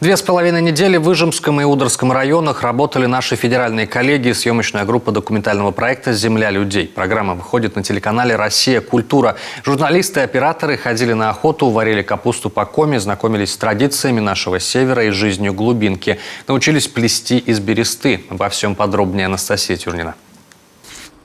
2,5 недели в Ижемском и Ударском районах работали наши федеральные коллеги, съемочная группа документального проекта «Земля людей». Программа выходит на телеканале «Россия. Культура». Журналисты и операторы ходили на охоту, варили капусту по коме, знакомились с традициями нашего севера и жизнью глубинки. Научились плести из бересты. Во всем подробнее Анастасия Тюрнина.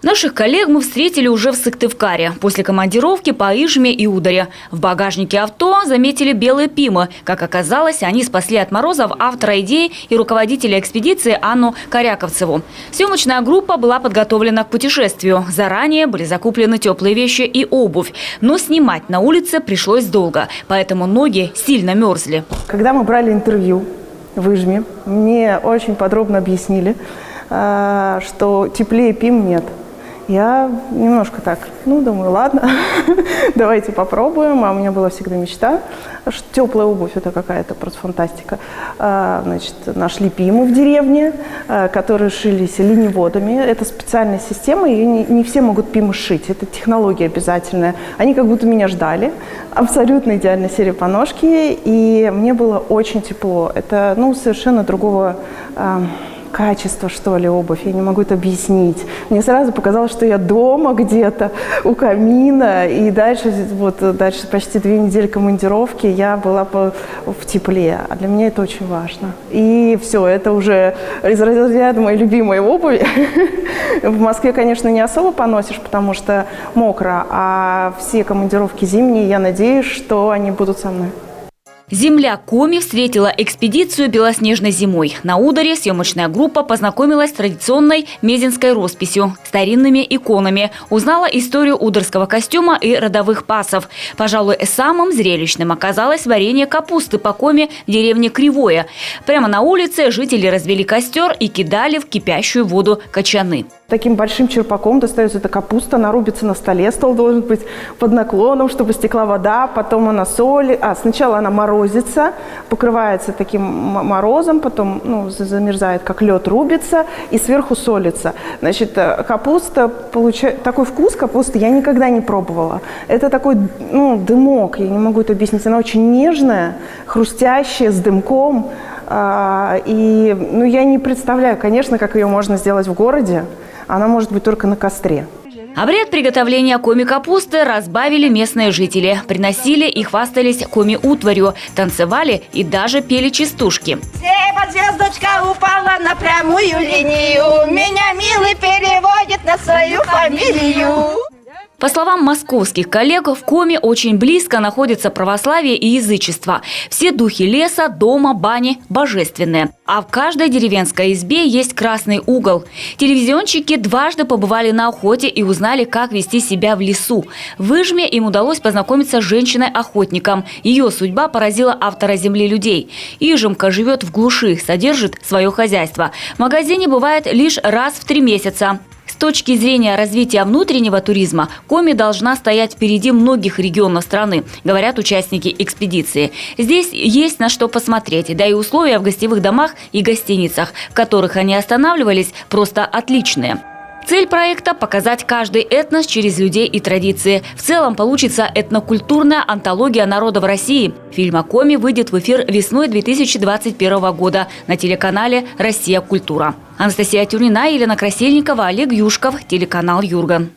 Наших коллег мы встретили уже в Сыктывкаре, после командировки по Ижме и Ударе. В багажнике авто заметили белые пимы. Как оказалось, они спасли от морозов автора идеи и руководителя экспедиции Анну Коряковцеву. Съемочная группа была подготовлена к путешествию. Заранее были закуплены теплые вещи и обувь. Но снимать на улице пришлось долго, поэтому ноги сильно мерзли. Когда мы брали интервью в Ижме, мне очень подробно объяснили, что теплее пим нет. Я немножко так, думаю, ладно, давайте попробуем. А у меня была всегда мечта, что теплая обувь – это какая-то просто фантастика. Значит, нашли пиму в деревне, которые шились лениводами. Это специальная система, ее не все могут пиму шить. Это технология обязательная. Они как будто меня ждали. Абсолютно идеальная серия по ножке. И мне было очень тепло. Это совершенно другого качество, что ли, обувь. Я не могу это объяснить. Мне сразу показалось, что я дома где-то у камина. И дальше почти 2 недели командировки я была в тепле. А для меня это очень важно. И все, это уже из разряда моей любимой обуви. В Москве, конечно, не особо поносишь, потому что мокро. А все командировки зимние, я надеюсь, что они будут со мной. Земля Коми встретила экспедицию белоснежной зимой. На Ударе съемочная группа познакомилась с традиционной мезенской росписью, старинными иконами, узнала историю ударского костюма и родовых пасов. Пожалуй, самым зрелищным оказалось варенье капусты по коме в деревне Кривое. Прямо на улице жители развели костер и кидали в кипящую воду качаны. Таким большим черпаком достается эта капуста, она рубится на столе, стол должен быть под наклоном, чтобы стекла вода, потом она сначала она морозится, покрывается таким морозом, потом замерзает, как лед, рубится и сверху солится. Значит, капуста получает такой вкус капусты я никогда не пробовала. Это такой, дымок, я не могу это объяснить, она очень нежная, хрустящая, с дымком. Я не представляю, конечно, как ее можно сделать в городе. Она может быть только на костре. Обряд приготовления коми-капусты разбавили местные жители. Приносили и хвастались коми-утварью, танцевали и даже пели частушки. С неба звездочка упала на прямую линию. Меня милый переводит на свою фамилию. По словам московских коллег, в Коми очень близко находятся православие и язычество. Все духи леса, дома, бани божественные. А в каждой деревенской избе есть красный угол. Телевизионщики дважды побывали на охоте и узнали, как вести себя в лесу. В Ижме им удалось познакомиться с женщиной-охотником. Ее судьба поразила автора «Земли людей». Ижемка живет в глуши, содержит свое хозяйство. В магазине бывает лишь раз в 3 месяца. С точки зрения развития внутреннего туризма, Коми должна стоять впереди многих регионов страны, говорят участники экспедиции. Здесь есть на что посмотреть, да и условия в гостевых домах и гостиницах, в которых они останавливались, просто отличные. Цель проекта – показать каждый этнос через людей и традиции. В целом получится этнокультурная антология народов России. Фильм о Коми выйдет в эфир весной 2021 года на телеканале «Россия. Культура». Анастасия Тюрнина, Елена Красильникова, Олег Юшков, телеканал «Юрган».